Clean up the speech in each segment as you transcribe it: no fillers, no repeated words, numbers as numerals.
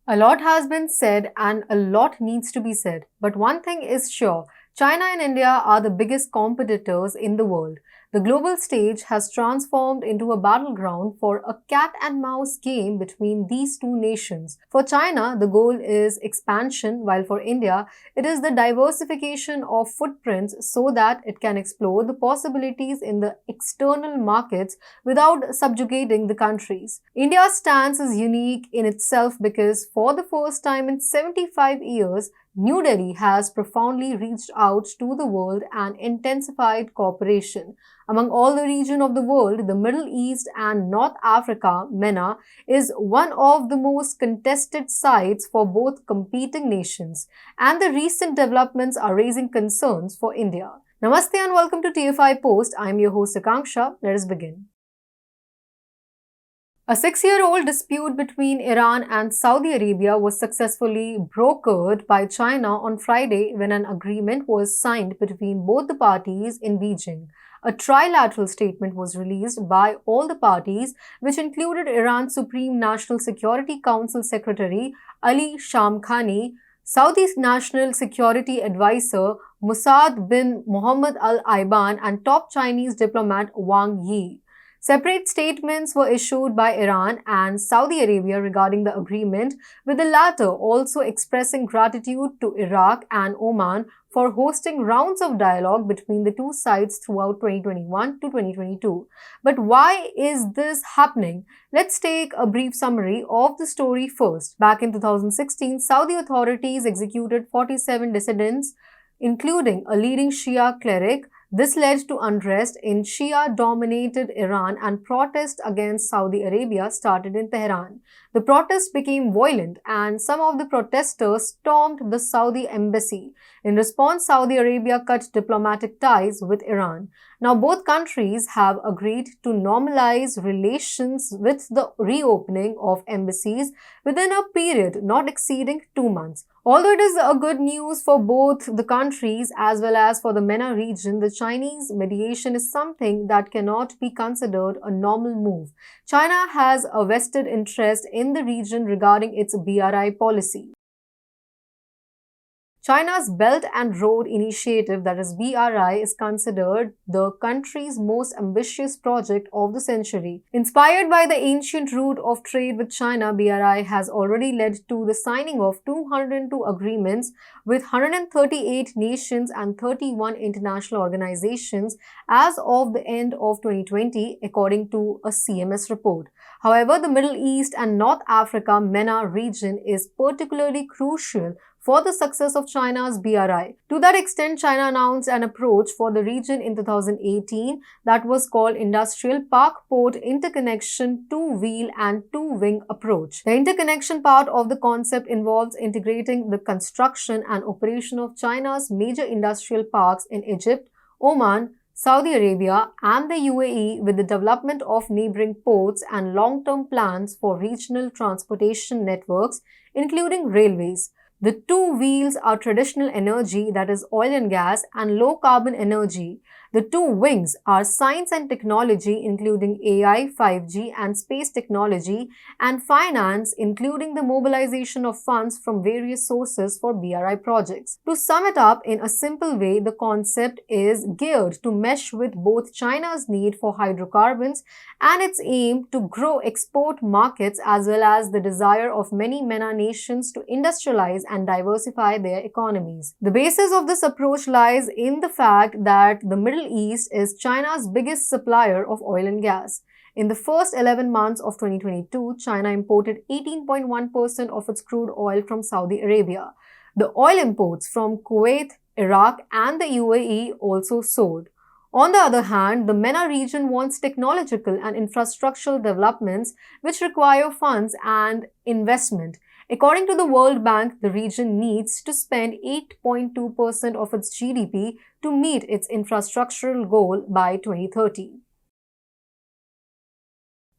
A lot has been said and a lot needs to be said. But one thing is sure, China and India are the biggest competitors in the world. The global stage has transformed into a battleground for a cat and mouse game between these two nations. For China, the goal is expansion, while for India, it is the diversification of footprints so that it can explore the possibilities in the external markets without subjugating the countries. India's stance is unique in itself because for the first time in 75 years, New Delhi has profoundly reached out to the world and intensified cooperation. Among all the region of the world, the Middle East and North Africa, MENA, is one of the most contested sites for both competing nations, and the recent developments are raising concerns for India. Namaste and welcome to TFI Post. I am your host Akanksha. Let us begin. A 6-year-old dispute between Iran and Saudi Arabia was successfully brokered by China on Friday when an agreement was signed between both the parties in Beijing. A trilateral statement was released by all the parties, which included Iran's Supreme National Security Council Secretary Ali Shamkhani, Saudi's National Security Advisor Mossad bin Mohammed Al Aiban, and top Chinese diplomat Wang Yi. Separate statements were issued by Iran and Saudi Arabia regarding the agreement, with the latter also expressing gratitude to Iraq and Oman for hosting rounds of dialogue between the two sides throughout 2021 to 2022. But why is this happening? Let's take a brief summary of the story first. Back in 2016, Saudi authorities executed 47 dissidents, including a leading Shia cleric. This led to unrest in Shia-dominated Iran, and protests against Saudi Arabia started in Tehran. The protests became violent and some of the protesters stormed the Saudi embassy. In response, Saudi Arabia cut diplomatic ties with Iran. Now, both countries have agreed to normalize relations with the reopening of embassies within a period not exceeding 2 months. Although it is a good news for both the countries as well as for the MENA region, the Chinese mediation is something that cannot be considered a normal move. China has a vested interest in the region regarding its BRI policy. China's Belt and Road Initiative, that is BRI, is considered the country's most ambitious project of the century. Inspired by the ancient route of trade with China, BRI has already led to the signing of 202 agreements with 138 nations and 31 international organizations as of the end of 2020, according to a CMS report. However, the Middle East and North Africa MENA region is particularly crucial for the success of China's BRI. To that extent, China announced an approach for the region in 2018 that was called Industrial Park Port Interconnection Two-Wheel and Two-Wing Approach. The interconnection part of the concept involves integrating the construction and operation of China's major industrial parks in Egypt, Oman, Saudi Arabia, and the UAE with the development of neighboring ports and long-term plans for regional transportation networks, including railways. The two wheels are traditional energy, that is oil and gas, and low carbon energy. The two wings are science and technology, including AI, 5G, and space technology, and finance, including the mobilization of funds from various sources for BRI projects. To sum it up in a simple way, the concept is geared to mesh with both China's need for hydrocarbons and its aim to grow export markets, as well as the desire of many MENA nations to industrialize and diversify their economies. The basis of this approach lies in the fact that the Middle East is China's biggest supplier of oil and gas. In the first 11 months of 2022, China imported 18.1% of its crude oil from Saudi Arabia. The oil imports from Kuwait, Iraq, and the UAE also soared. On the other hand, the MENA region wants technological and infrastructural developments which require funds and investment. According to the World Bank, the region needs to spend 8.2% of its GDP to meet its infrastructural goal by 2030.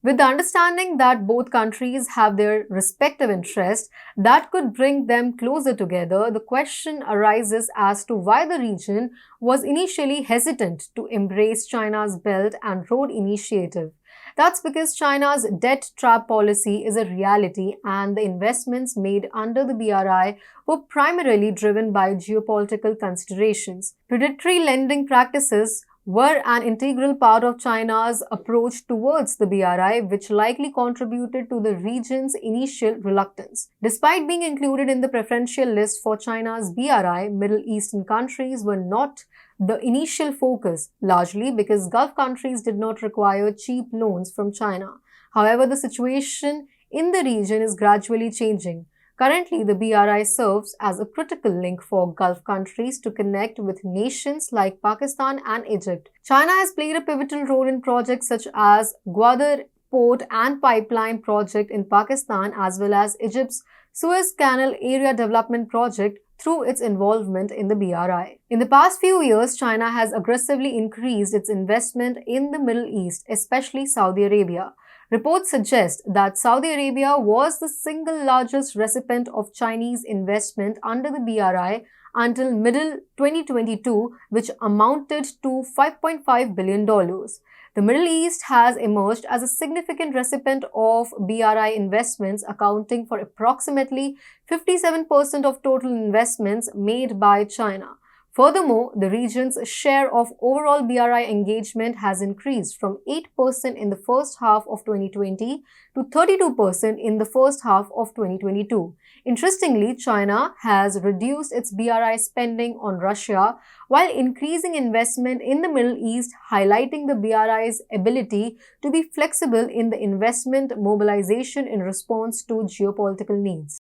With the understanding that both countries have their respective interests that could bring them closer together, the question arises as to why the region was initially hesitant to embrace China's Belt and Road Initiative. That's because China's debt trap policy is a reality, and the investments made under the BRI were primarily driven by geopolitical considerations. Predatory lending practices were an integral part of China's approach towards the BRI, which likely contributed to the region's initial reluctance. Despite being included in the preferential list for China's BRI, Middle Eastern countries were not the initial focus, largely because Gulf countries did not require cheap loans from China. However, the situation in the region is gradually changing. Currently, the BRI serves as a critical link for Gulf countries to connect with nations like Pakistan and Egypt. China has played a pivotal role in projects such as Gwadar Port and Pipeline Project in Pakistan, as well as Egypt's Suez Canal Area Development Project through its involvement in the BRI. In the past few years, China has aggressively increased its investment in the Middle East, especially Saudi Arabia. Reports suggest that Saudi Arabia was the single largest recipient of Chinese investment under the BRI until middle 2022, which amounted to $5.5 billion. The Middle East has emerged as a significant recipient of BRI investments, accounting for approximately 57% of total investments made by China. Furthermore, the region's share of overall BRI engagement has increased from 8% in the first half of 2020 to 32% in the first half of 2022. Interestingly, China has reduced its BRI spending on Russia while increasing investment in the Middle East, highlighting the BRI's ability to be flexible in the investment mobilization in response to geopolitical needs.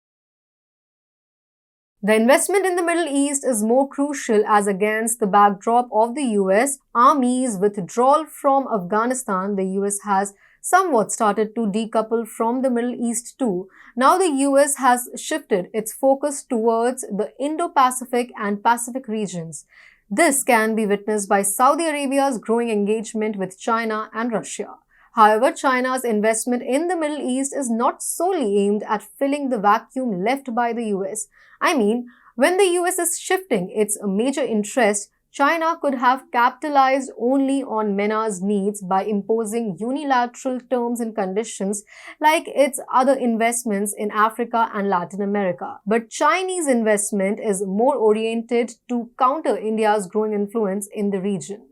The investment in the Middle East is more crucial as against the backdrop of the US Army's withdrawal from Afghanistan, the US has somewhat started to decouple from the Middle East too. Now the US has shifted its focus towards the Indo-Pacific and Pacific regions. This can be witnessed by Saudi Arabia's growing engagement with China and Russia. However, China's investment in the Middle East is not solely aimed at filling the vacuum left by the US. I mean, when the US is shifting its major interest, China could have capitalized only on MENA's needs by imposing unilateral terms and conditions like its other investments in Africa and Latin America. But Chinese investment is more oriented to counter India's growing influence in the region.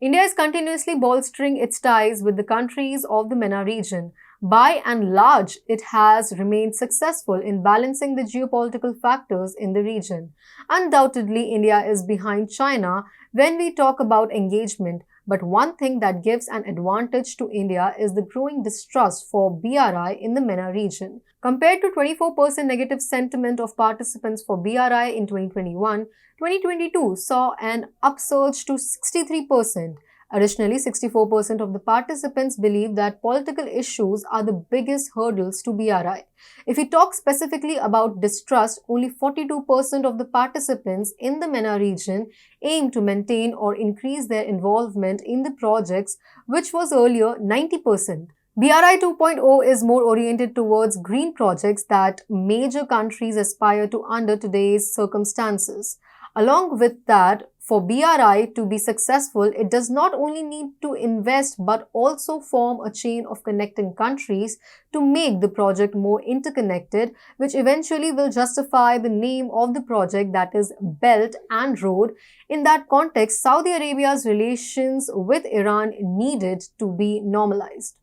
India is continuously bolstering its ties with the countries of the MENA region. By and large, it has remained successful in balancing the geopolitical factors in the region. Undoubtedly, India is behind China when we talk about engagement, but one thing that gives an advantage to India is the growing distrust for BRI in the MENA region. Compared to 24% negative sentiment of participants for BRI in 2021, 2022 saw an upsurge to 63%. Additionally, 64% of the participants believe that political issues are the biggest hurdles to BRI. If we talk specifically about distrust, only 42% of the participants in the MENA region aim to maintain or increase their involvement in the projects, which was earlier 90%. BRI 2.0 is more oriented towards green projects that major countries aspire to under today's circumstances. Along with that, for BRI to be successful, it does not only need to invest but also form a chain of connecting countries to make the project more interconnected, which eventually will justify the name of the project, that is Belt and Road. In that context, Saudi Arabia's relations with Iran needed to be normalized.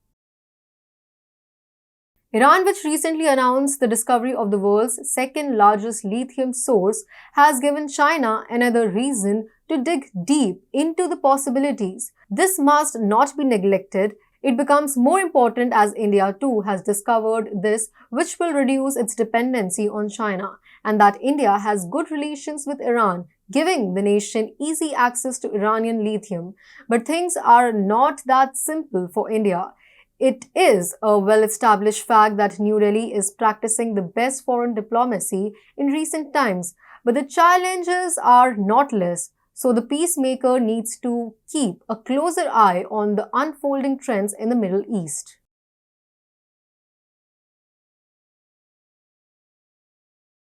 Iran, which recently announced the discovery of the world's second largest lithium source, has given China another reason to dig deep into the possibilities. This must not be neglected. It becomes more important as India too has discovered this, which will reduce its dependency on China, and that India has good relations with Iran, giving the nation easy access to Iranian lithium. But things are not that simple for India. It is a well-established fact that New Delhi is practicing the best foreign diplomacy in recent times, but the challenges are not less. So the peacemaker needs to keep a closer eye on the unfolding trends in the Middle East.